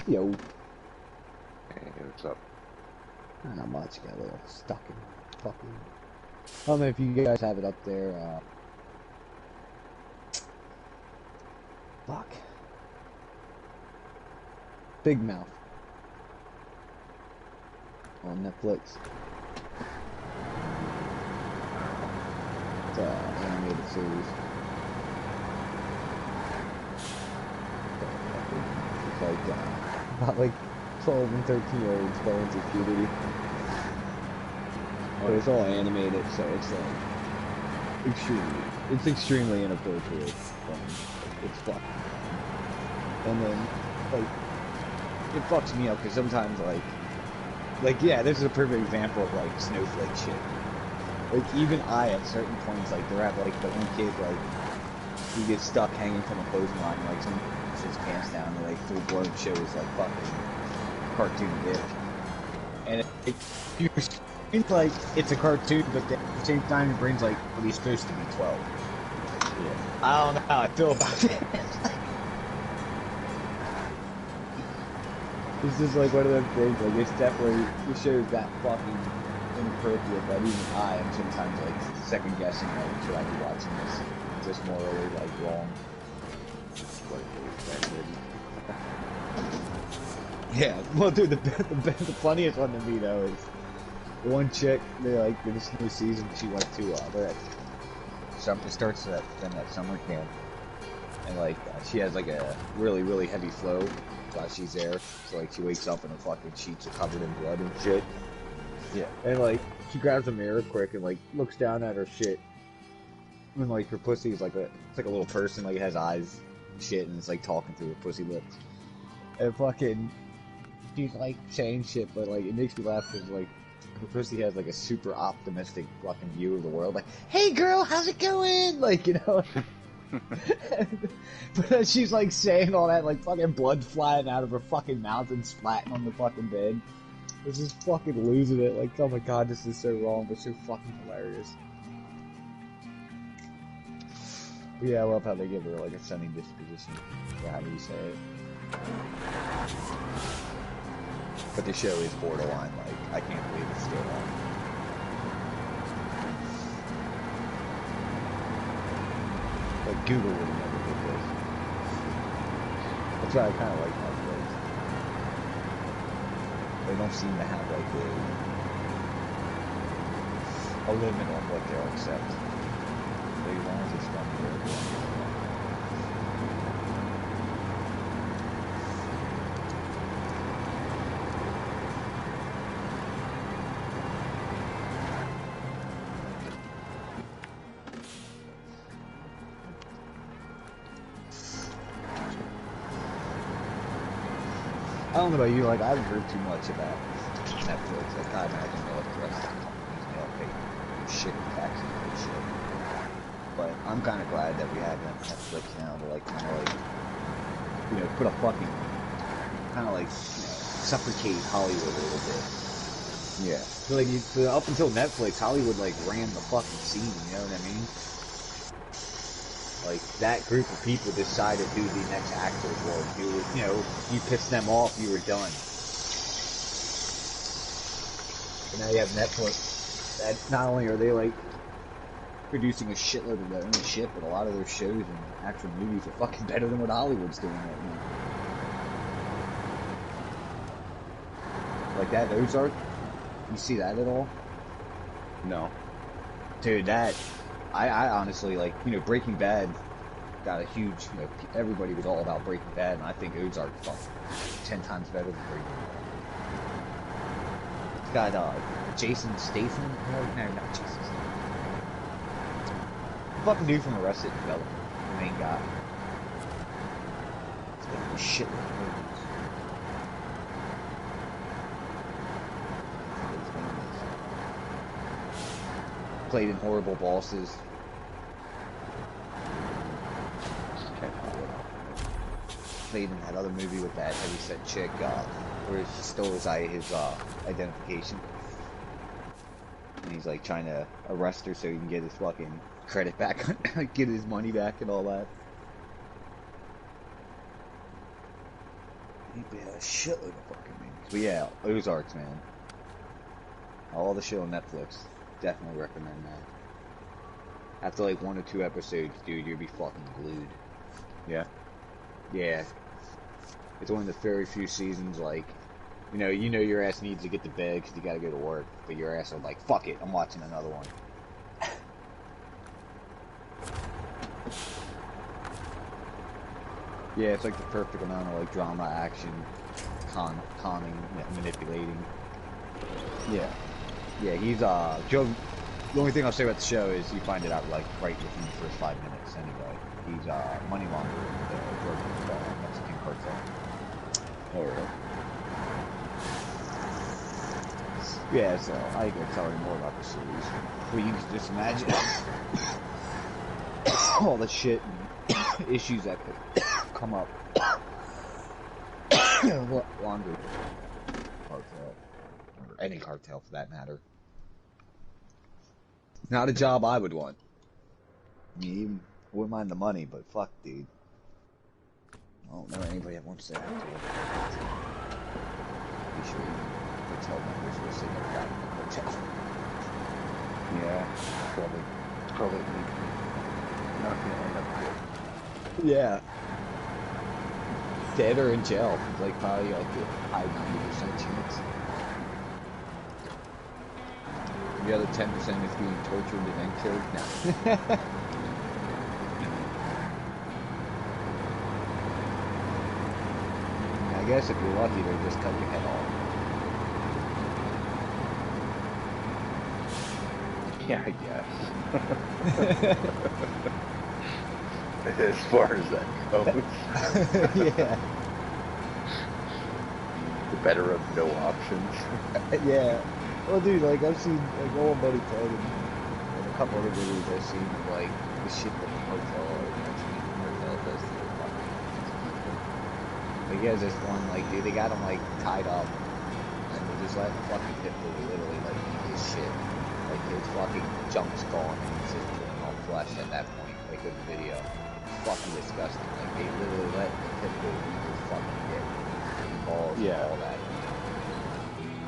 Yo, Hey, what's up? not much. Got a little stuck in fucking. I don't know if you guys have it up there. Fuck. Big Mouth on Netflix. It's an animated series. It's like about like 12 and 13-year-olds going through puberty. But it's all animated, so it's like extremely inappropriate. It's fucked. And then like it fucks me up because sometimes like yeah, this is a perfect example of like snowflake shit. Like even I at certain points like they're at like the one kid like he gets stuck hanging from a clothesline like some his pants down and like full blown shows like fucking cartoon dick. And it's like it's a cartoon, but at the same time your brain's like, well, he's supposed to be 12. Yeah. I don't know how I feel about it. It's just like one of them things, like it's definitely, it shows that fucking inappropriate that even I am sometimes like second guessing like, should I be watching this? Is this morally like wrong? Yeah, well dude, the funniest one to me though is the one chick, they like, in this new season, she went to, they're at, it starts at summer camp, and like, she has like a really heavy flow while she's there, so like, she wakes up and her fucking sheets are covered in blood and shit. Yeah. And like, she grabs a mirror quick and like, looks down at her shit, and like, her pussy is like it's like a little person, like it has eyes and shit, and it's like talking through her pussy lips. And fucking, she's like saying shit, but like, it makes me laugh because like, her pussy has like a super optimistic fucking view of the world, like, hey girl, how's it going? Like, you know? But then she's like saying all that, like fucking blood flying out of her fucking mouth and splatting on the fucking bed. This is fucking losing it. Like, oh my god, this is so wrong, but so fucking hilarious. But yeah, I love how they give her like a sunny disposition, or how do you say it? But the show is borderline, like, I can't believe it's still on. Like, Google would have never did this. That's why I kind of like Netflix. They don't seem to have, like, a limit on what they'll accept. As long as it's funny, they're I don't know about you, like, I haven't heard too much about Netflix. Like, I imagine like the rest of the companies, they all pay shit in taxes and shit. But I'm kind of glad that we have Netflix now to, like, kind of, like, you know, put a fucking, kind of, like, you know, suffocate Hollywood a little bit. Yeah. So, like, up until Netflix, Hollywood, like, ran the fucking scene, you know what I mean? Like, that group of people decided who the next actor was. You know, you pissed them off, you were done. And now you have Netflix. That not only are they, like, producing a shitload of their own shit, but a lot of their shows and actual movies are fucking better than what Hollywood's doing right now. Like that Ozark? You see that at all? No. Dude, that... I honestly, like, you know, Breaking Bad got a huge, you know, everybody was all about Breaking Bad, and I think Ozark's fucking 10 times better than Breaking Bad. It's got, Jason Statham? No, not Jason Statham. Fucking dude from Arrested Development, the main guy. It's been a shitload of movies. Played in Horrible Bosses. Played in that other movie with that heavyset chick, where he stole his identification. And he's like trying to arrest her so he can get his fucking credit back, get his money back and all that. He'd be a shitload of fucking movies. But yeah, Ozarks, man. All the shit on Netflix. Definitely recommend that. After like 1 or 2 episodes, dude, you'll be fucking glued. Yeah. Yeah. It's one of the very few seasons, like, you know your ass needs to get to bed because you gotta go to work, but your ass is like, fuck it, I'm watching another one. Yeah, it's like the perfect amount of like drama, action, conning, manipulating. Yeah. Yeah, he's Joe. The only thing I'll say about the show is you find it out like right within the first 5 minutes. Anyway, he's money launderer with the Mexican cartel. Oh, really? Yeah, so I can tell you more about the series. Well, you can just imagine all the shit and issues that could come up. Laundry cartel, or any cartel for that matter. Not a job I would want. I mean, wouldn't mind the money, but fuck, dude. I don't know anybody that wants that. Be sure you hotel members will say never got in the hotel. Yeah. Probably not gonna end up good. Yeah. Dead or in jail. It's like probably like a high 90% chance. The other 10% is being tortured and then killed. No. I guess if you're lucky, they'll just cut your head off. Yeah, I guess. As far as that goes. Yeah. The better of no options. Yeah. Well, dude, like, I've seen, like, old buddy Ted and a couple other videos I've seen of, like, the shit that the hotel or the Mexican hotel does to their fucking people. Like, he has this one, like, dude, they got him, like, tied up, and they just let the fucking pit bull literally, like, eat his shit. Like, his fucking junk's gone, and he's just pulling off flesh at that point, like, with the video. Fucking disgusting. Like, they literally let the pit bull eat his fucking dick. Balls and all that.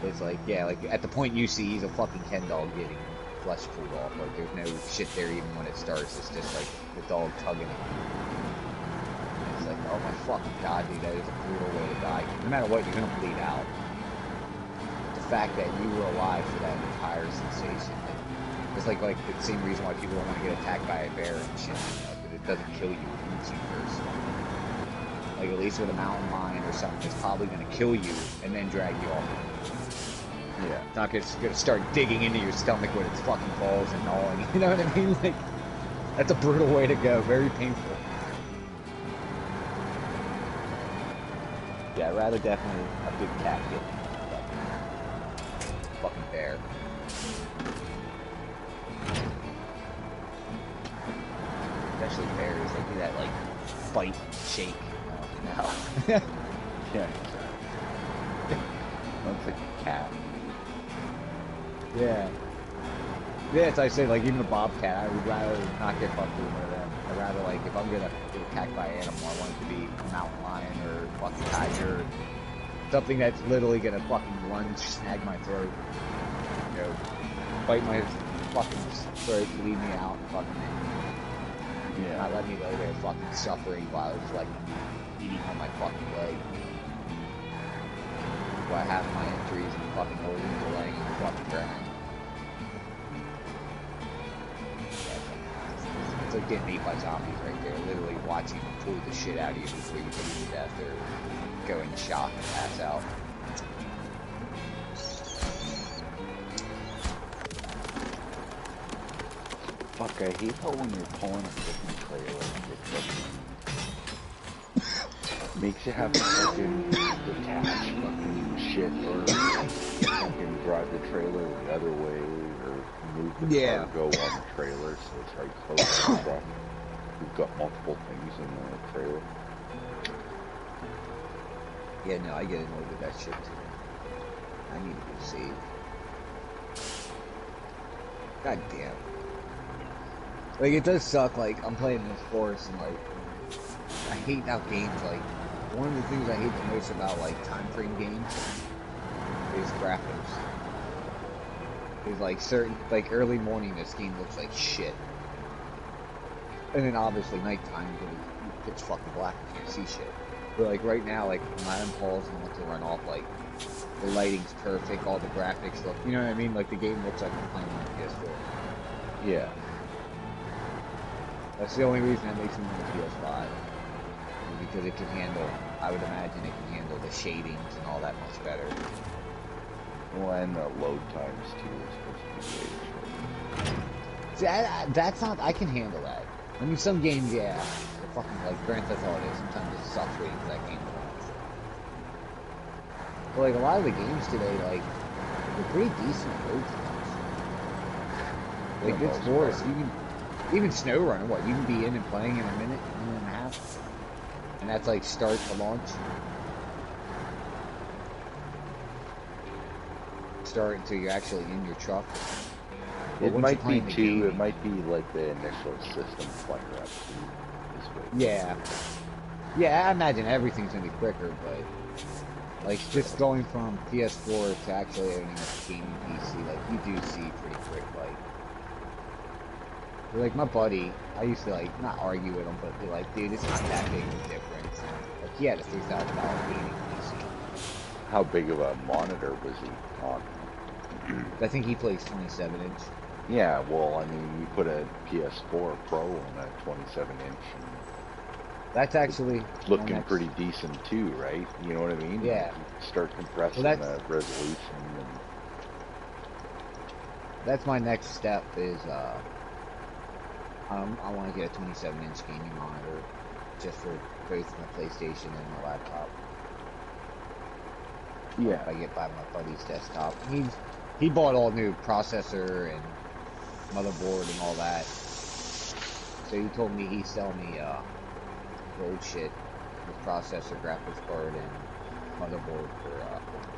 It's like, yeah, like, at the point you see, he's a fucking Ken dog getting flesh pulled off. Like, there's no shit there even when it starts. It's just, like, the dog tugging it. It's like, oh my fucking god, dude, that is a brutal way to die. No matter what, you're gonna bleed out. The fact that you were alive for that entire sensation, like, it's like the same reason why people don't want to get attacked by a bear and shit, you know, because it doesn't kill you, it eats you first. Like, at least with a mountain lion or something, it's probably gonna kill you and then drag you off. Yeah. It's not gonna start digging into your stomach with its fucking balls and gnawing. You know what I mean? Like, that's a brutal way to go. Very painful. Yeah, I'd rather definitely a big cat get fucking bear. Especially bears, they do that like bite shake. No. Yeah, exactly. Looks like a cat. Yeah. Yeah, it's like I say, like, even a bobcat, I would rather not get fucked with one of them. I'd rather, like, if I'm gonna get attacked by an animal, I want it to be a mountain lion or a fucking tiger. Or something that's literally gonna fucking lunge, snag my throat. You know, bite my fucking throat, leave me out, fucking Yeah. not let me lay there fucking suffering while it's, like, eating on my fucking leg. While half my injuries and fucking organs are laying on the fucking ground. It's like getting eaten by zombies right there. Literally watching them pull the shit out of you before you bleed to death or go in shock and pass out. Fuck, I hate how when you're pulling a fucking trailer, it fucking makes you have to fucking detach fucking shit or fucking drive the trailer the other way or move the cargo on the trailer so it's right close to the truck. We've got multiple things in the trailer. Yeah, no, I get annoyed with that shit too. I need to get saved. God damn. Like, it does suck, like, I'm playing this forest and, like, I hate how games, like, one of the things I hate the most about like time frame games is graphics. Is like early morning, this game looks like shit, and then obviously nighttime it's pitch fucking black, you can't see shit. But like right now, like when I'm paused and want to run off, like the lighting's perfect, all the graphics look, you know what I mean? Like the game looks like I'm playing on PS4. Yeah. That's the only reason that makes me want the PS5. Because it can handle, I would imagine it can handle the shadings and all that much better. Well, and the load times too are supposed to be way short. See, that's not, I can handle that. I mean, some games, yeah, they're fucking like Grand Theft Auto, sometimes it sucks waiting for that game to launch. But like a lot of the games today, like, they're pretty decent load times. Like good scores, even SnowRunner, what, you can be in and playing in a minute and a half? And that's like start to launch. Start until you're actually in your truck. It might be too. It might be like the initial system fire up this way. Yeah, yeah. I imagine everything's gonna be quicker, but like just going from PS4 to actually owning a gaming PC, like you do see pretty quick. Like my buddy, I used to like not argue with him, but be like, dude, it's not that big of a difference. Like he had a $3,000 gaming PC. How big of a monitor was he on? I think he plays 27-inch. Yeah, well, I mean, you put a PS4 Pro on a 27-inch. That's actually looking pretty decent too, right? You know what I mean? Yeah. You start compressing the resolution. And... That's my next step. Is I want to get a 27-inch gaming monitor, just for both my PlayStation and my laptop. Yeah. I get by my buddy's desktop. He bought all new processor and motherboard and all that. So he told me he'd sell me old shit with processor, graphics card, and motherboard for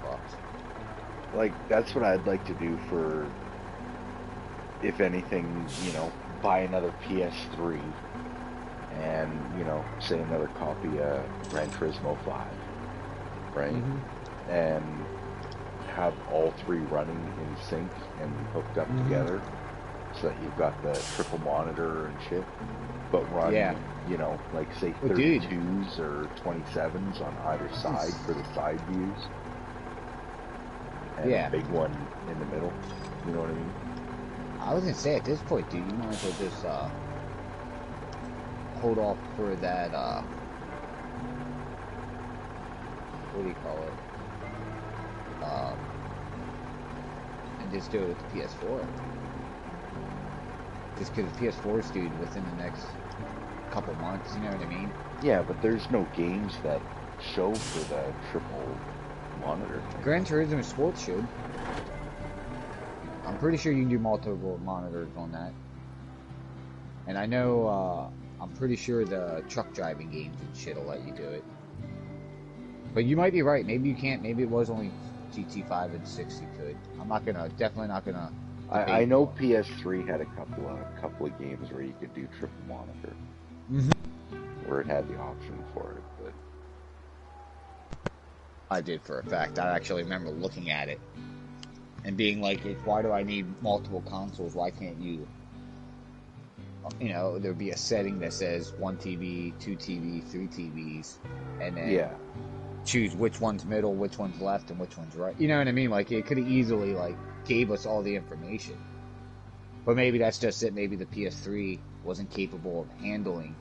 $40. Like, that's what I'd like to do for, if anything, you know, buy another PS3 and, you know, say another copy of Gran Turismo 5, right? Mm-hmm. And have all three running in sync and hooked up together, so that you've got the triple monitor and shit, but run, you know, like say 32s or 27s on either side for the side views, and a big one in the middle, you know what I mean? I was gonna say, at this point, dude, you might as well just hold off for that, what do you call it? And just do it with the PS4. Just because the PS4's due within the next couple months, you know what I mean? Yeah, but there's no games that show for the triple monitor thing. Gran Turismo Sports should. I'm pretty sure you can do multiple monitors on that. And I know, I'm pretty sure the truck driving games and shit will let you do it. But you might be right. Maybe you can't. Maybe it was only GT5 and 6 you could. I'm not gonna, definitely not gonna. I know PS3 had a couple of games where you could do triple monitor. Where it had the option for it, but I did for a fact. I actually remember looking at it and being like, why do I need multiple consoles? Why can't you know, there'd be a setting that says 1 TV, 2 TV, 3 TVs, and then choose which one's middle, which one's left, and which one's right. You know what I mean? Like, it could have easily, like, gave us all the information. But maybe that's just it. Maybe the PS3 wasn't capable of handling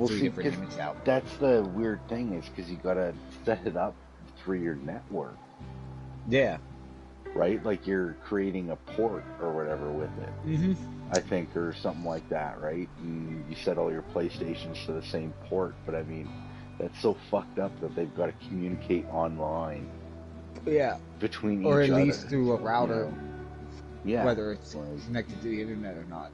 three different image outputs. That's the weird thing, is because you gotta set it up for your network. Yeah. Right? Like you're creating a port or whatever with it. I think, or something like that, right? And you set all your PlayStations to the same port, but I mean, that's so fucked up that they've got to communicate online. Yeah. Between each other. Or at other, least through a router. You know? Whether it's connected to the internet or not.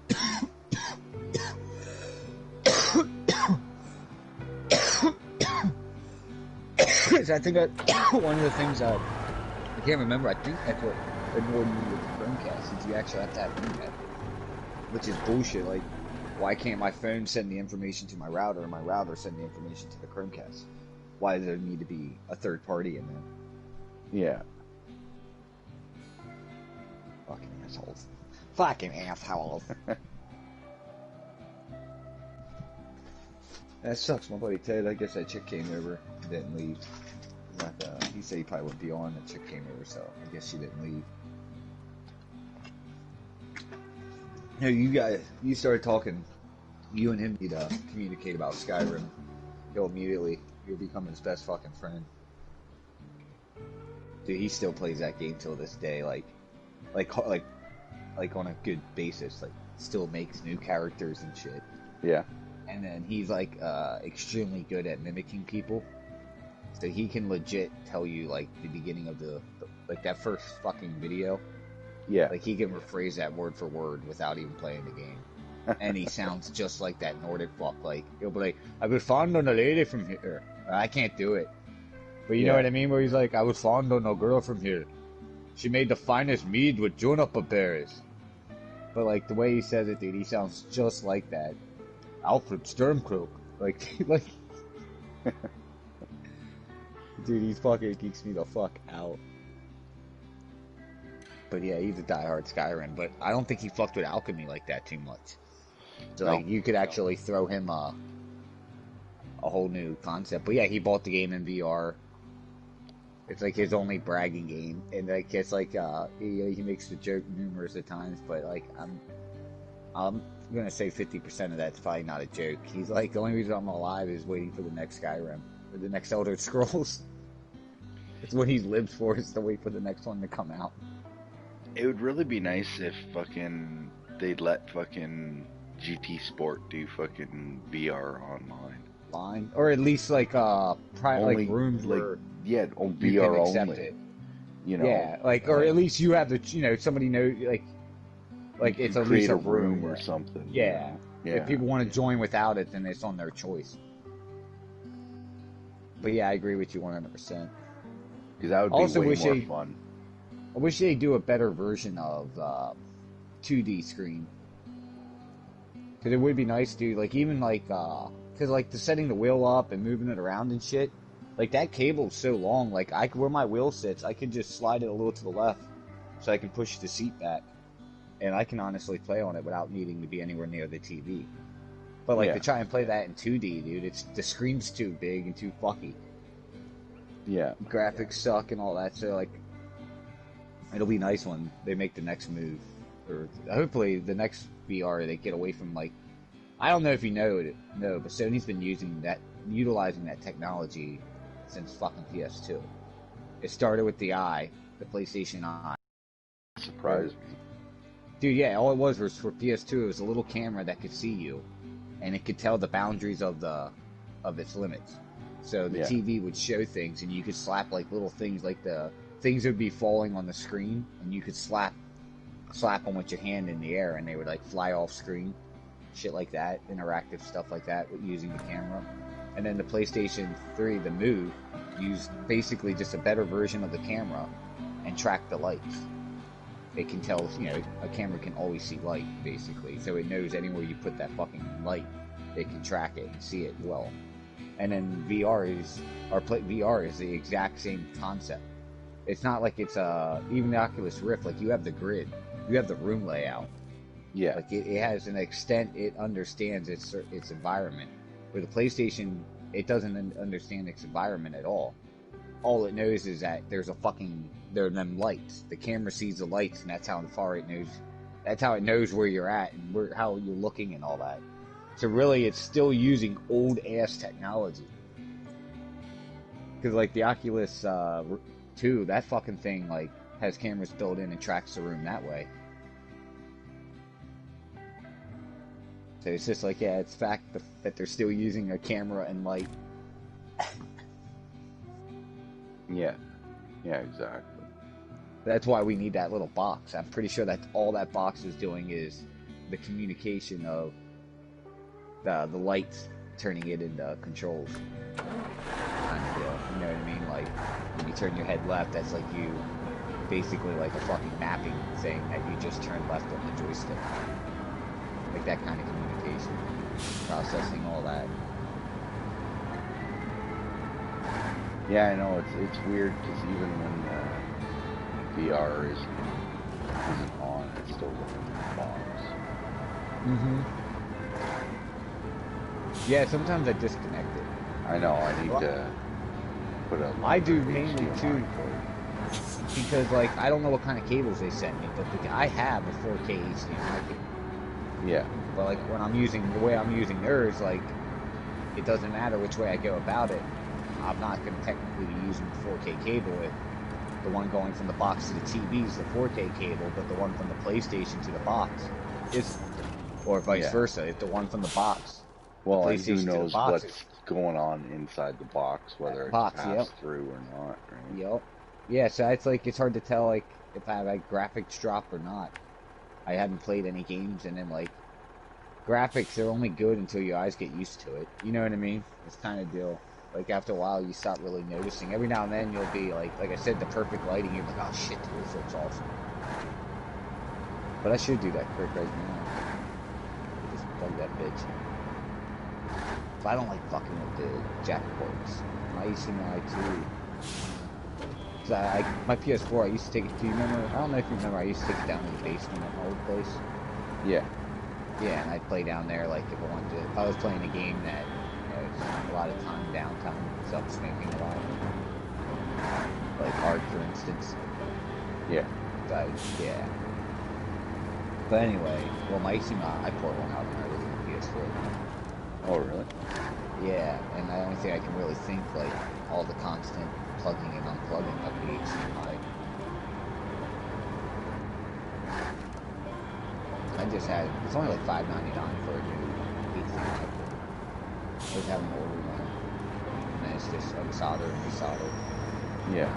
So I think that one of the things that I can't remember, I think that's what annoyed me with the Chromecast, is you actually have to have internet. Which is bullshit. Like, why can't my phone send the information to my router and my router send the information to the Chromecast? why does there need to be a third party in there? Yeah. Fucking assholes. Fucking assholes. That sucks, my buddy Ted. I guess that chick came over, didn't leave. He said he probably wouldn't be on. The chick came over, so I guess she didn't leave. You know, you started talking. You and him need to communicate about Skyrim. You'll become his best fucking friend. Dude, he still plays that game till this day, like on a good basis. Like, still makes new characters and shit. Yeah. And then he's like extremely good at mimicking people, so he can legit tell you like the beginning of the like that first fucking video. Yeah. Like he can rephrase that word for word without even playing the game, and he sounds just like that Nordic fuck. Like he'll be like, "I was fond on a lady from here." I can't do it, but you know what I mean. Where he's like, "I was fond on a girl from here. She made the finest mead with juniper berries." But like the way he says it, dude, he sounds just like that. Alfred Sturmcroak. Like, dude, he fucking geeks me the fuck out. But yeah, he's a diehard Skyrim, but I don't think he fucked with alchemy like that too much. So like, you could actually throw him a whole new concept. But yeah, he bought the game in VR. It's like his only bragging game, and like it's like he makes the joke numerous of times, but like I'm gonna say 50% of that's probably not a joke. He's like, the only reason I'm alive is waiting for the next Skyrim, or the next Elder Scrolls. It's what he lives for, is to wait for the next one to come out. It would really be nice if fucking they'd let fucking GT Sport do fucking VR online. Or at least like like rooms like, where on you VR can accept only. it. You know, Yeah, like, or at least you have the, somebody know, like it's at least a room or something. Yeah. Yeah. If people want to join without it, then it's on their choice. But yeah, I agree with you 100%. Because that would be way more fun. I wish they do a better version of 2D screen. Because it would be nice, dude. Like, even like, because like the setting the wheel up and moving it around and shit, like that cable's so long. Like, where my wheel sits, I could just slide it a little to the left so I can push the seat back. And I can honestly play on it without needing to be anywhere near the TV. But like to try and play that in 2D, dude, the screen's too big and too fucky. Yeah. Graphics suck and all that, so like it'll be nice when they make the next move. Or hopefully the next VR they get away from like, I don't know if you know, but Sony's been utilizing that technology since fucking PS2. It started with the Eye, the PlayStation Eye. Surprised me. Dude, yeah, all it was for PS2, it was a little camera that could see you, and it could tell the boundaries of its limits. So the TV would show things, and you could slap like little things, like the things would be falling on the screen, and you could slap them with your hand in the air, and they would like fly off screen, shit like that, interactive stuff like that, using the camera. And then the PlayStation 3, the Move, used basically just a better version of the camera and tracked the lights. It can tell, a camera can always see light, basically. So it knows anywhere you put that fucking light, it can track it and see it well. And then VR is the exact same concept. It's not like it's even the Oculus Rift, like you have the grid, you have the room layout. Yeah. Like it has an extent, it understands its environment. Where the PlayStation, it doesn't understand its environment at all. All it knows is that there are them lights. The camera sees the lights, and that's how far it knows. That's how it knows where you're at and how you're looking and all that. So really, it's still using old ass technology. Because like the Oculus 2, that fucking thing like has cameras built in and tracks the room that way. So it's just like, it's fact that they're still using a camera and light. Yeah, exactly. That's why we need that little box. I'm pretty sure that's all that box is doing is the communication of the lights, turning it into controls. Kind of deal. You know what I mean? Like, when you turn your head left, that's like you, basically like a fucking mapping thing that you just turn left on the joystick. Like that kind of communication. Processing all that. Yeah, I know, it's weird, because even when VR isn't on, it's still looking at the box. Mm-hmm. Yeah, sometimes I disconnect it. I know, I need to put a I longer do mainly HDMI too, cord. because like I don't know what kind of cables they sent me, but I have a 4K HDMI cable. Yeah. But like when I'm using the way I'm using theirs, like it doesn't matter which way I go about it. I'm not going to technically be using the 4K cable. The one going from the box to the TV is the 4K cable, but the one from the PlayStation to the box isn't. Or vice Yeah. versa. If the one from the box, the Well, and who PlayStation to the knows box is what's going on inside the box, whether it's box. Yep. passed through or not, right? Yep. Yeah. So it's like it's hard to tell like if I have like graphics drop or not. I hadn't played any games, and then like graphics are only good until your eyes get used to it. You know what I mean? It's kind of deal. Like after a while, you stop really noticing. Every now and then, you'll be like I said, the perfect lighting. You're like, oh shit, dude, this looks awesome. But I should do that quick right now. Just plug that bitch. But I don't like fucking with the jack ports. I used to know too. Cause my PS4, I used to take it. Do you remember? I don't know if you remember. I used to take it down to the basement at my old place. Yeah. Yeah, and I'd play down there like if I wanted to. If I was playing a game that it's a lot of time downtime, so I'm smoking a lot. Like Ark, for instance. Yeah. But yeah. But anyway, well, my HDMI, I port one out of my original PS4. Oh, really? Yeah, and the only thing I can really think, like, all the constant plugging and unplugging of the HDMI. I just had, it's only like $5.99 for a new HDMI port. I was having to order one, and then it's just unsolder and resolder. Yeah.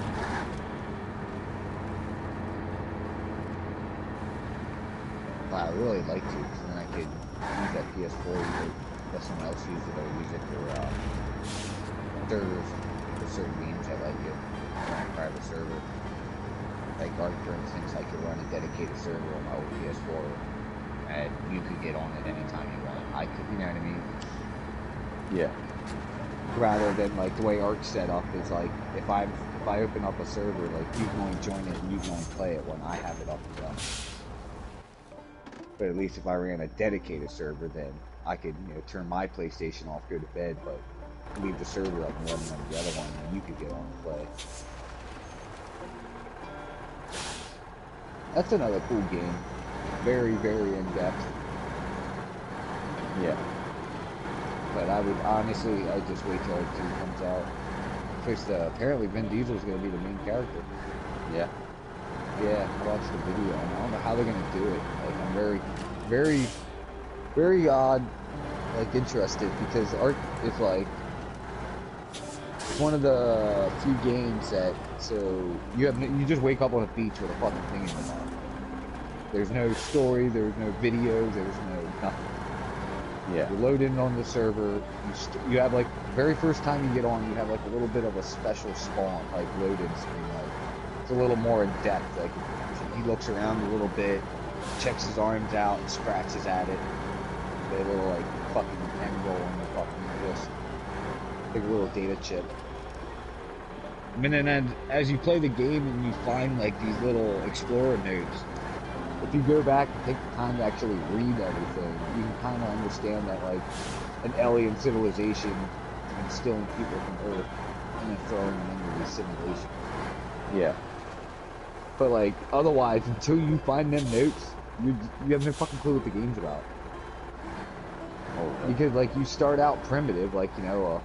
But I really like to, because then I could use that PS4, either let someone else use it, or use it for servers, for certain games I like it, on a private server. Like Ark, for instance, I could run a dedicated server on my old PS4, and you could get on it anytime you want. I could, you know what I mean? Yeah. Rather than like the way Ark's set up is like, if I open up a server, like you can only join it and you can only play it when I have it up and running. But at least if I ran a dedicated server, then I could, turn my PlayStation off, go to bed, but leave the server up and running on the other one, and you could get on and play. That's another cool game. Very, very in-depth. Yeah. But I would, honestly, I'd just wait till Ark 2 comes out. Because apparently Vin Diesel's going to be the main character. Yeah. Yeah, I watched the video, and I don't know how they're going to do it. Like, I'm very, very, very odd, like, interested, because Ark is, like, it's one of the few games that, so, you just wake up on a beach with a fucking thing in your mouth. There's no story, there's no video, there's no nothing. Yeah. You load in on the server, you have, like, very first time you get on, you have, like, a little bit of a special spawn, like, load-in screen, like, it's a little more in depth. Like he looks around a little bit, checks his arms out, and scratches at it. They little like fucking pen roll on the fucking wrist, like a little data chip. And then as you play the game and you find like these little explorer notes, if you go back and take the time to actually read everything, you can kind of understand that like an alien civilization is stealing people from Earth and then throwing them into these simulations. Yeah. But like, otherwise, until you find them notes, you have no fucking clue what the game's about. Oh, really? Because like, you start out primitive, like,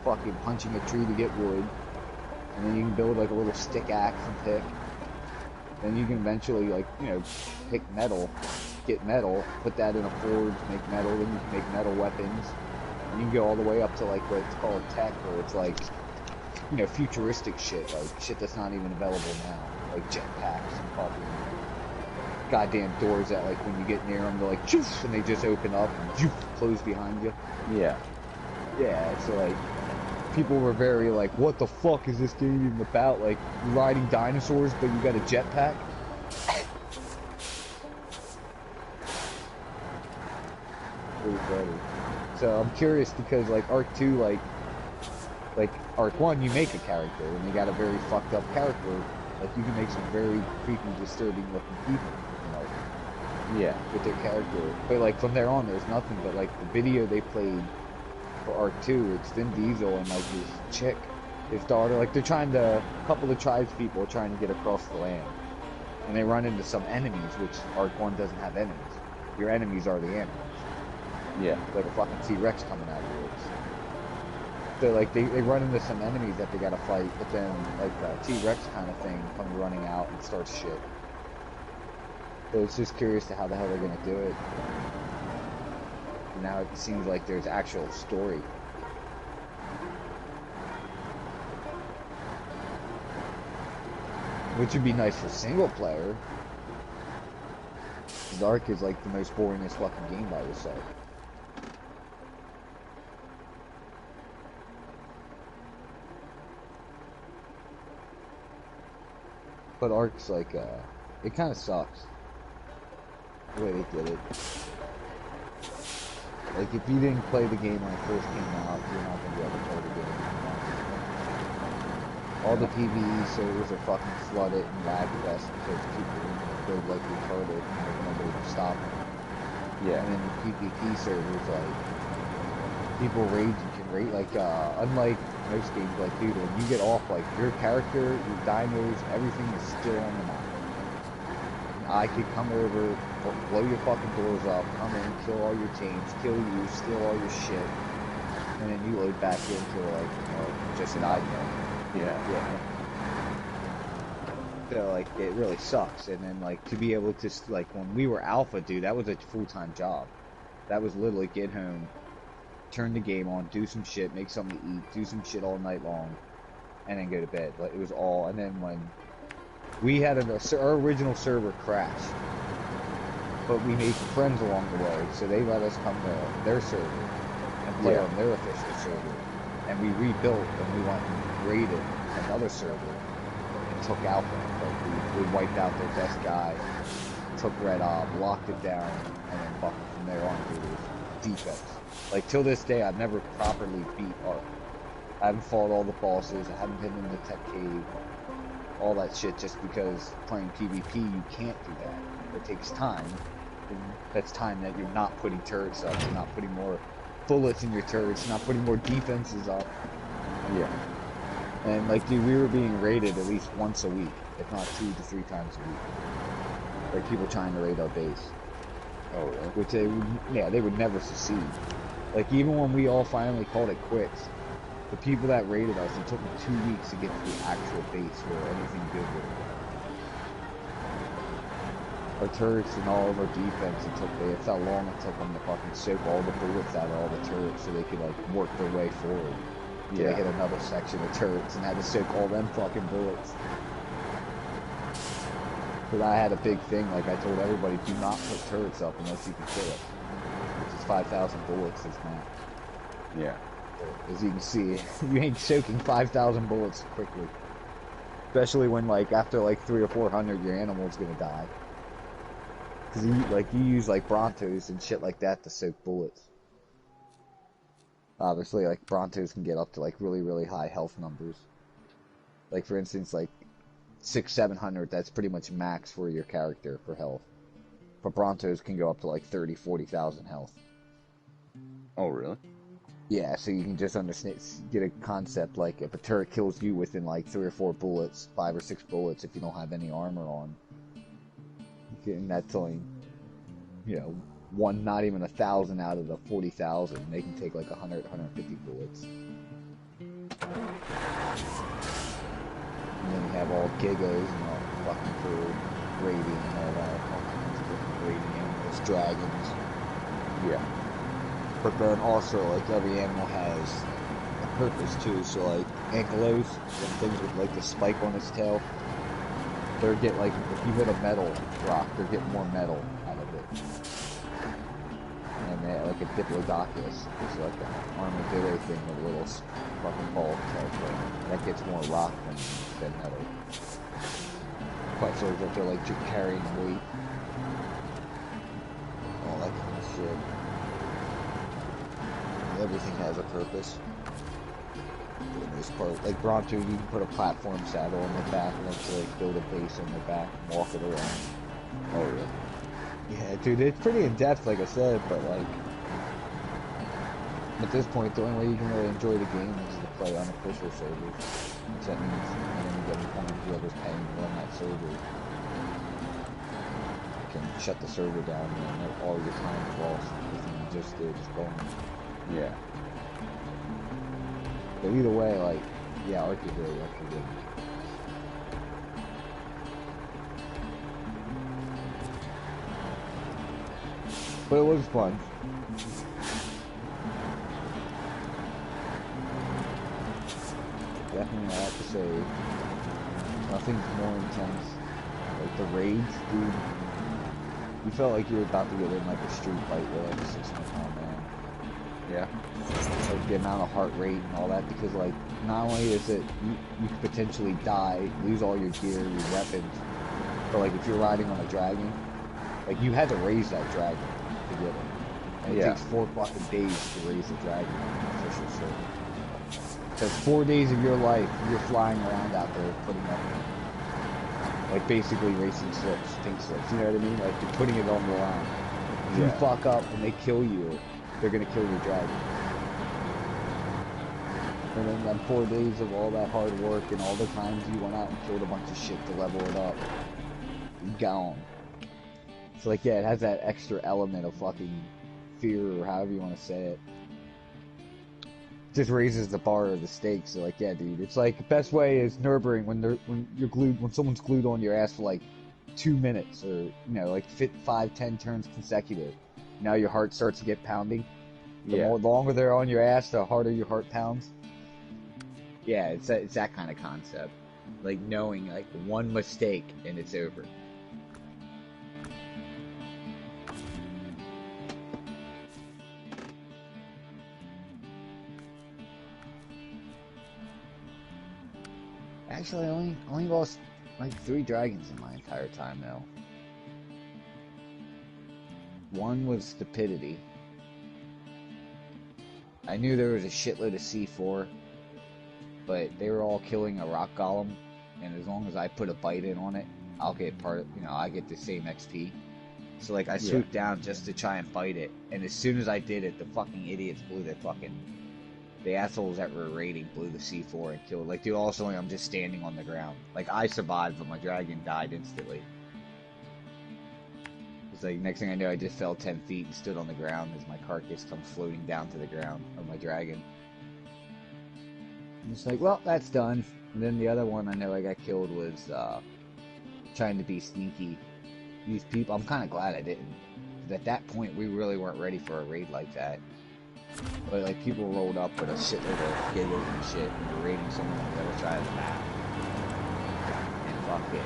fucking punching a tree to get wood, and then you can build like a little stick axe and pick. Then you can eventually like, pick metal, get metal, put that in a forge, make metal, then you can make metal weapons. And you can go all the way up to like what's called tech, where it's like, futuristic shit, like shit that's not even available now. Like jetpacks and fucking goddamn doors that like when you get near them they're like choof, and they just open up and choof, close behind you. Yeah. Yeah, so like people were very like, what the fuck is this game even about? Like riding dinosaurs but you got a jetpack? Really funny. So I'm curious because like Ark 2 like Arc 1, you make a character, and they got a very fucked up character. Like, you can make some very creepy, disturbing looking people, you know, Yeah. with their character. But, like, from there on, there's nothing but, like, the video they played for Arc 2, it's Vin Diesel and, like, his chick, his daughter. Like, they're trying to, a couple of tribespeople are trying to get across the land. And they run into some enemies, which Arc 1 doesn't have enemies. Your enemies are the animals. Yeah. Like a fucking T-Rex coming out of the woods. So, like, they run into some enemies that they gotta fight, but then, like, a T-Rex kind of thing comes running out and starts shit. So it's just curious to how the hell they're gonna do it. And now it seems like there's actual story. Which would be nice for single player. Ark is like the most boringest fucking game by yourself. But Ark's like, it kind of sucks the way they did it. Like, if you didn't play the game when it first came out, you're not gonna be able to play the game anymore. All the PvE servers are fucking flooded and lag fest because people go like retarded and there's nobody to stop them. Yeah. And then the PvP servers, like, people rage and can rage, like, unlike most games, like, dude, when you get off, like, your character, your dinos, everything is still on the map. And I could come over, blow your fucking doors up, come in, kill all your chains, kill you, steal all your shit, and then you load back into, like, you know, just an dino. Yeah. So, like, it really sucks. And then, like, to be able to, like, when we were alpha, dude, that was a full-time job. That was literally get home, turn the game on, do some shit, make something to eat, do some shit all night long, and then go to bed. Like, it was all, and then when we had our original server crashed, but we made friends along the way, so they let us come to their server and play on their official server. And we rebuilt, and we went and raided another server and took Alpha. Like, we wiped out their best guy, took Red Op, locked it down, and then fucking from there on, dude, it was defense. Like, till this day, I've never properly beat Ark. I haven't fought all the bosses, I haven't been in the tech cave, all that shit, just because playing PvP, you can't do that. It takes time. And that's time that you're not putting turrets up, you're not putting more bullets in your turrets, not putting more defenses up. Yeah. And, like, dude, we were being raided at least once a week, if not 2 to 3 times a week. Like, people trying to raid our base. Oh, really? Which they would, yeah, they would never succeed. Like, even when we all finally called it quits, the people that raided us, it took them 2 weeks to get to the actual base where anything good would have. Our turrets and all of our defense, it's how long it took them to fucking soak all the bullets out of all the turrets so they could, like, work their way forward. Yeah. They hit another section of turrets and had to soak all them fucking bullets. But I had a big thing, like, I told everybody, do not put turrets up unless you can kill it. Which is 5,000 bullets this map. Yeah. As you can see, you ain't soaking 5,000 bullets quickly. Especially when, like, after, like, 300 or 400, your animal's gonna die. Because you use, like, Brontos and shit like that to soak bullets. Obviously, like, Brontos can get up to, like, really, really high health numbers. Like, for instance, like, 600-700, that's pretty much max for your character for health. But Brontos can go up to, like, 30,000-40,000 health. Oh, really? Yeah, so you can just understand, get a concept, like, if a turret kills you within, like, 3 or 4 bullets, 5 or 6 bullets, if you don't have any armor on, and that's only, you know, not even 1,000 out of the 40,000. They can take like 100, 150 bullets. And then you have all Gigos and all fucking for raiding and all that, all kinds of different raiding animals, dragons. Yeah. But then also, like, every animal has a purpose too. So, like, ankylos, things with like the spike on its tail, they're get, like, if you hit a metal rock, they're getting more metal out of it. And they, like a Diplodocus, it's like an armadillo thing with a little fucking ball type thing. That gets more rock than metal. Quite so that they're like just carrying weight. All that kind of shit. Everything has a purpose. for the most part. Like Bronto, you can put a platform saddle on the back and then to like build a base on the back and walk it around. Oh, really? Yeah, dude, it's pretty in depth, like I said, but like at this point, the only way you can really enjoy the game is to play unofficial servers, which that means at any given point, whoever's paying to run that server can shut the server down and all your time is lost. Everything you just did is gone. Yeah. But either way, like, yeah, Ark is really good. But it was fun. Definitely, I have to say, nothing's more intense. Like the raids, dude. You felt like you were about to get in like a street fight with like a 6-man man. Yeah. Like the amount of heart rate and all that, because like not only is it you could potentially die, lose all your gear, your weapons, but like if you're riding on a dragon, like you had to raise that dragon to get it. And it takes 4 fucking days to raise the dragon on an official server. So 4 days of your life, you're flying around out there putting up, like basically racing slips, pink slips, you know what I mean? Like you're putting it on the line. If you fuck up and they kill you, they're gonna kill your dragon. And then that 4 days of all that hard work and all the times you went out and killed a bunch of shit to level it up, you're gone. So like, yeah, it has that extra element of fucking fear or however you want to say it. Just raises the bar or the stakes. So like, yeah, dude, it's like the best way is Nürburgring when someone's glued on your ass for like 2 minutes or, you know, like 5-10 turns consecutive. Now your heart starts to get pounding. The longer they're on your ass, the harder your heart pounds. Yeah, it's that kind of concept. Like knowing like one mistake and it's over. Actually, I only lost like 3 dragons in my entire time though. One was stupidity. I knew there was a shitload of C4, but they were all killing a rock golem, and as long as I put a bite in on it, I'll get I get the same XP. So like I swooped down just to try and bite it, and as soon as I did it, the fucking idiots blew the assholes that were raiding blew the C4 and killed. Like, dude, also I'm just standing on the ground. Like I survived, but my dragon died instantly. It's like, next thing I know, I just fell 10 feet and stood on the ground as my carcass comes floating down to the ground of my dragon. I'm just like, well, that's done. And then the other one I know I got killed was trying to be sneaky. These people, I'm kind of glad I didn't. Because at that point, we really weren't ready for a raid like that. But like, people rolled up with a shitload of giggles and shit, and were raiding someone on the other side of the map. And fuck it.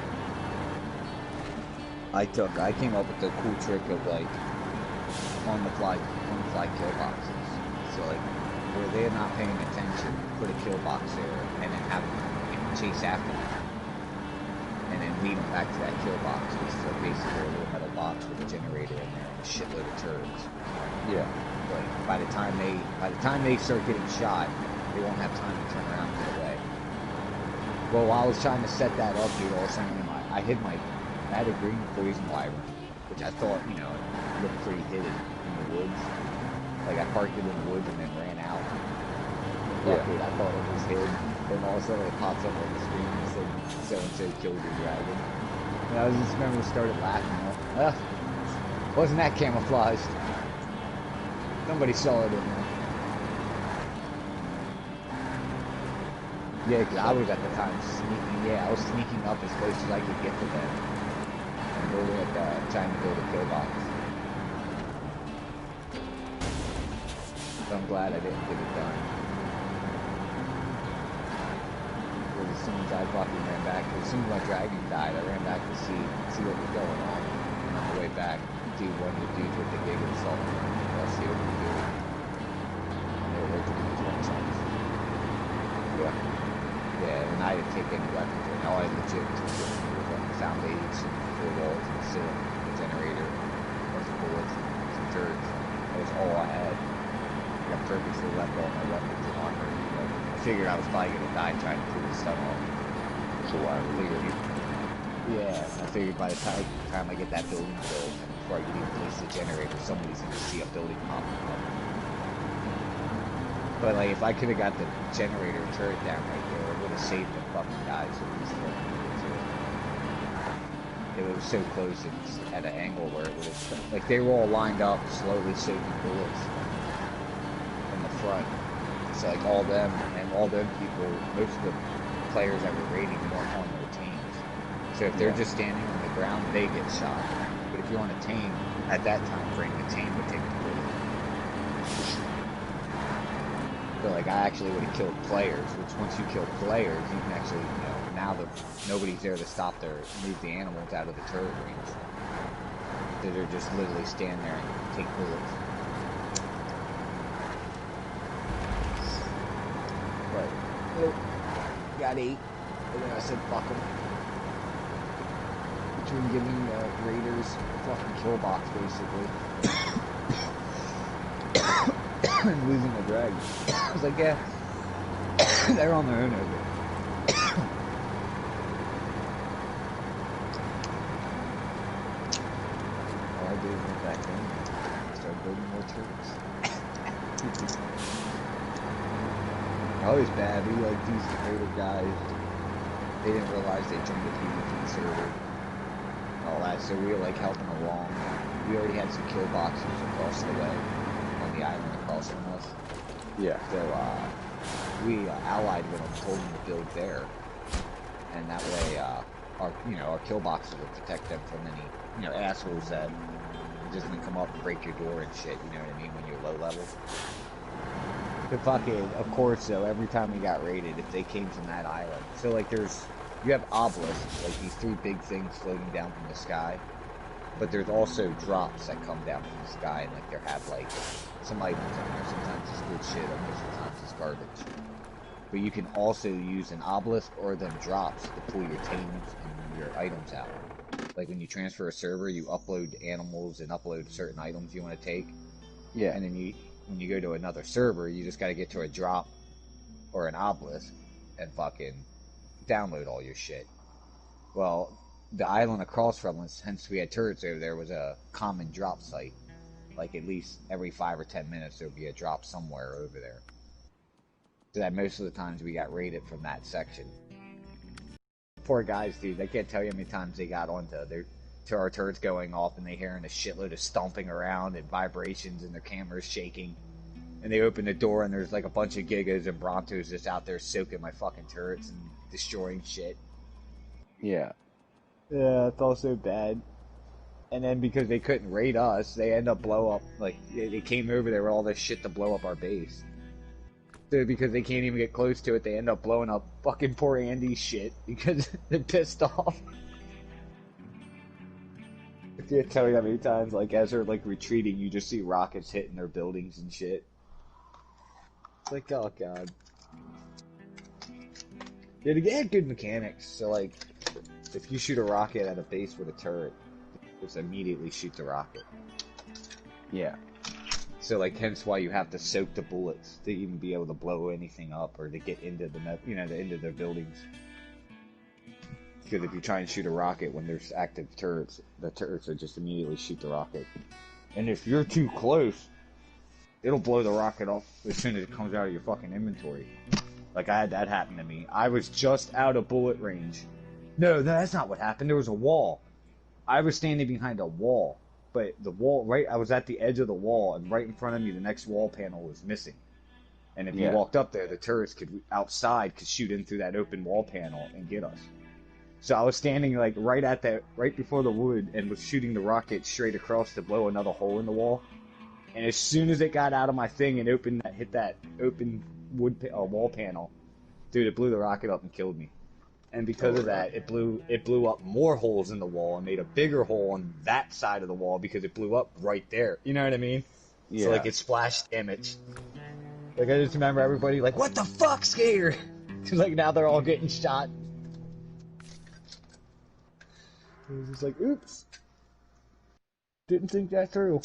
I came up with the cool trick of like on the fly kill boxes. So like where they're not paying attention, put a kill box there and then have them chase after them. And then lead them back to that kill box, which is like basically a little metal box with a generator in there and a shitload of turrets. Yeah. Like by the time they start getting shot, they won't have time to turn around and get away. Well, while I was trying to set that up, dude, all of a sudden I had a green poison wyvern, which I thought, looked pretty hidden in the woods. Like, I parked it in the woods and then ran out. Luckily, I thought it was hidden. Then all of a sudden it pops up on the screen and said, so-and-so killed your dragon. And I just remember started laughing. Wasn't that camouflaged? Somebody saw it in there. Yeah, because I was at the time sneaking. Yeah, I was sneaking up as close as I could get to them. They were trying to build a kill box. So I'm glad I didn't get it done. Because as soon as I fucking ran back, as soon as my dragon died, I ran back to see what was going on. And on the way back, dude, one of the dudes with the giggle assault me. Let's see what we do. And they were looking at the chunks. Yeah, and I didn't take any weapons. And all I legit took was like the foundation, 4 walls, and a ceiling, a generator, a bunch of bullets, and some turrets. That was all I had. I purposely left all my weapons and armor, figured I was probably gonna die trying to pull this stuff off. So I figured. Yeah, I figured by the time I get that building built, and before I can even place the generator, somebody's gonna see a building popping up. But like, if I could have got the generator turret down right there, it would have saved the fucking guys at least for a minute or two. It was so close at an angle where it would have, like, they were all lined up, slowly soaking bullets in the front. So like all them and all them people, most of the players that were raiding weren't on their teams. So if they're just standing on the ground, they get shot. But if you're on a team, at that time frame, the team would take the bullet. So like I actually would have killed players, which once you kill players, you can actually, now that nobody's there to move the animals out of the turret range. So they're just literally stand there and take bullets. But, got 8, and then I said fuck them. Between giving raiders a fucking kill box, basically. And losing the dragon. I was like, yeah, they're on their own over there. All I did was went back in and started building more turrets. Always bad. We like these raider guys. They didn't realize they joined the PvP server. All that, so we were like helping along. We already had some kill boxes across the way on the island across from us. Yeah. So we allied with them, told them to build there, and that way our kill boxes will protect them from any assholes that are just gonna come up and break your door and shit. You know what I mean? When you're low level. The fucking, of course, though, every time we got raided, if they came from that island, so like you have obelisks, like these 3 big things floating down from the sky, but there's also drops that come down from the sky, and like there have like some items on there. Sometimes it's good shit, and sometimes it's garbage. But you can also use an obelisk or them drops to pull your tames and your items out. Like when you transfer a server, you upload animals and upload certain items you want to take. Yeah. And then when you go to another server, you just got to get to a drop or an obelisk and fucking download all your shit. Well, the island across from us, hence we had turrets over there, was a common drop site. Like at least every 5 or 10 minutes there would be a drop somewhere over there. So that most of the times we got raided from that section. Poor guys, dude, I can't tell you how many times they got to our turrets going off and they hearing a shitload of stomping around and vibrations and their cameras shaking. And they open the door and there's like a bunch of Gigas and Brontos just out there soaking my fucking turrets and destroying shit. Yeah. Yeah, it's all so bad. And then because they couldn't raid us, they end up blow up, like, they came over there with all this shit to blow up our base. So because they can't even get close to it, they end up blowing up fucking poor Andy's shit because they're pissed off. I can't tell you how many times, like, as they're, like, retreating, you just see rockets hitting their buildings and shit. It's like, oh god. Yeah, they had good mechanics, so, like, if you shoot a rocket at a base with a turret, just immediately shoot the rocket. Yeah. So, like, hence why you have to soak the bullets to even be able to blow anything up or to get into into their buildings. Because if you try and shoot a rocket when there's active turrets, the turrets will just immediately shoot the rocket. And if you're too close, it'll blow the rocket off as soon as it comes out of your fucking inventory. Like, I had that happen to me. I was just out of bullet range. No, that's not what happened. There was a wall. I was standing behind a wall. But the wall, I was at the edge of the wall, and right in front of me, the next wall panel was missing. And if you walked up there, the turrets outside could shoot in through that open wall panel and get us. So I was standing like right before the wood, and was shooting the rocket straight across to blow another hole in the wall. And as soon as it got out of my thing and hit that open wall panel, dude, it blew the rocket up and killed me. And because of that, it blew up more holes in the wall and made a bigger hole on that side of the wall because it blew up right there. You know what I mean? Yeah. So like it splashed damage. Like I just remember everybody like, what the fuck, Skater? Because like now they're all getting shot. It was just like, oops. Didn't think that through.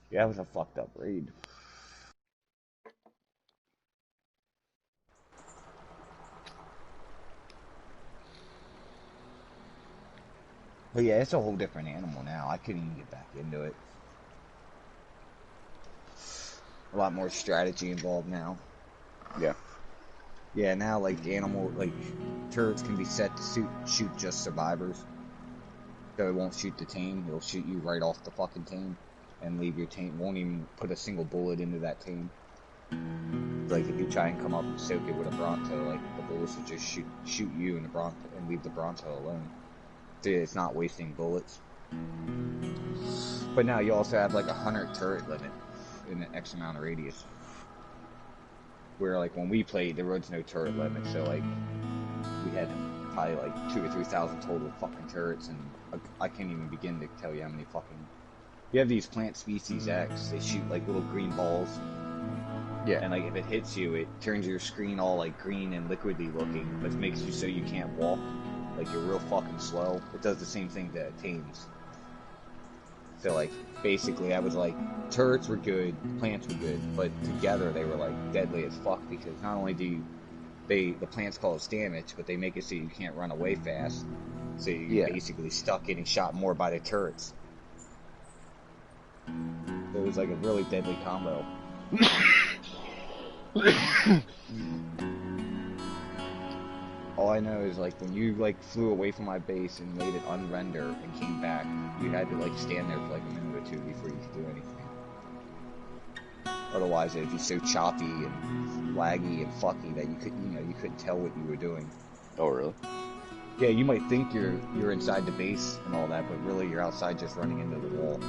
Yeah, it was a fucked up raid. But yeah, it's a whole different animal now. I couldn't even get back into it. A lot more strategy involved now. Yeah. Yeah, now like turrets can be set to shoot just survivors. So it won't shoot the team, it'll shoot you right off the fucking team and leave your team, won't even put a single bullet into that team. Like if you try and come up and soak it with a Bronto, like the bullets will just shoot you and the Bronto and leave the Bronto alone. So it's not wasting bullets. But now you also have like 100 turret limit in an X amount of radius. Where like when we played, there was no turret limit, so like we had probably like 2,000 or 3,000 total fucking turrets, and I can't even begin to tell you how many fucking. You have these plant species X, they shoot like little green balls. Yeah. And like if it hits you, it turns your screen all like green and liquidy looking, but it makes you so you can't walk. Like you're real fucking slow. It does the same thing to teams. So like basically I was like, turrets were good, plants were good, but together they were like deadly as fuck, because not only do the plants cause damage, but they make it so you can't run away fast. So you're basically stuck getting shot more by the turrets. So it was like a really deadly combo. All I know is like when you like flew away from my base and made it unrender and came back, you had to like stand there for like a minute or two before you could do anything. Otherwise it'd be so choppy and laggy and fucky that you couldn't tell what you were doing. Oh really? Yeah, you might think you're inside the base and all that, but really you're outside just running into the wall.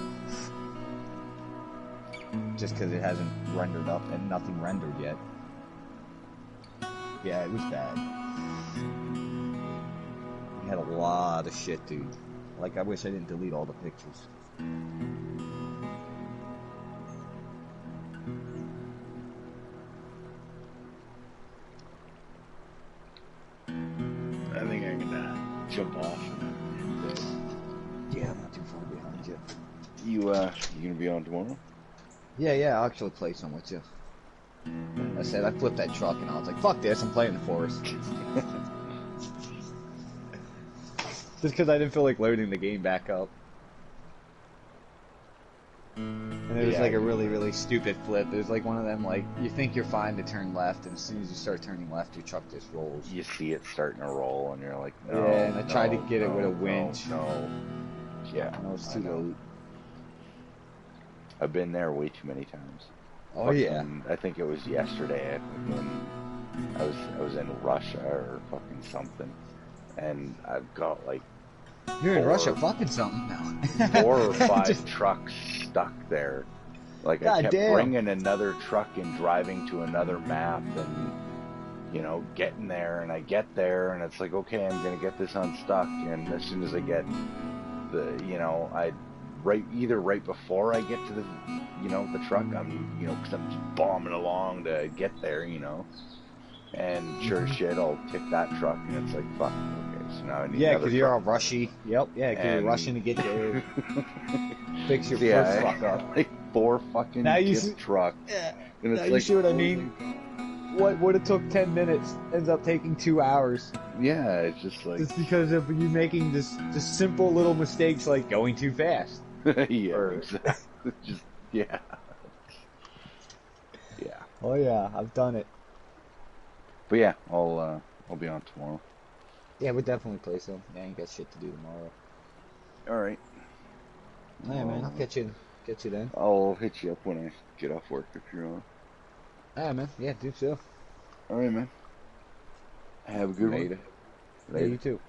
Just because it hasn't rendered up and nothing rendered yet. Yeah, it was bad. We had a lot of shit, dude. Like, I wish I didn't delete all the pictures. I think I'm gonna jump off. Yeah, I'm not too far behind you. You gonna be on tomorrow? Yeah, I'll actually play some with you. I said, I flipped that truck and I was like, fuck this, I'm playing the Forest. Just because I didn't feel like loading the game back up. And it was like a really, really stupid flip. It was like one of them, like, you think you're fine to turn left, and as soon as you start turning left, your truck just rolls. You see it starting to roll, and you're like, no. Yeah, and I tried to get it with a winch. No. Yeah. No, it's too late. I've been there way too many times. Oh yeah. I think it was yesterday when I was in Russia or fucking something, and I've got like you're in Russia fucking something now. 4 or 5 trucks stuck there. Like I kept bringing another truck and driving to another map, and getting there, and I get there, and it's like, okay, I'm gonna get this unstuck, and as soon as I get right before I get to the the truck, I'm because I'm just bombing along to get there, and sure as shit I'll hit that truck, and it's like, fuck, okay, so now I need because you're all rushy. Yep, yeah, because you're rushing to get there. Fix your first truck up. Like 4 fucking trucks. Yeah. And it's now like, you see what I mean? What would have took 10 minutes ends up taking 2 hours. Yeah, it's just like, it's because of you making just simple little mistakes like going too fast. Yeah, exactly. Just yeah. Oh yeah, I've done it. But yeah, I'll be on tomorrow. Yeah, we'll definitely play some. Yeah, I ain't got shit to do tomorrow. All right. Yeah, man, I'll catch you then. I'll hit you up when I get off work if you're on. Yeah, man. Yeah, do so. All right, man. Have a good one. Later. Yeah, you too.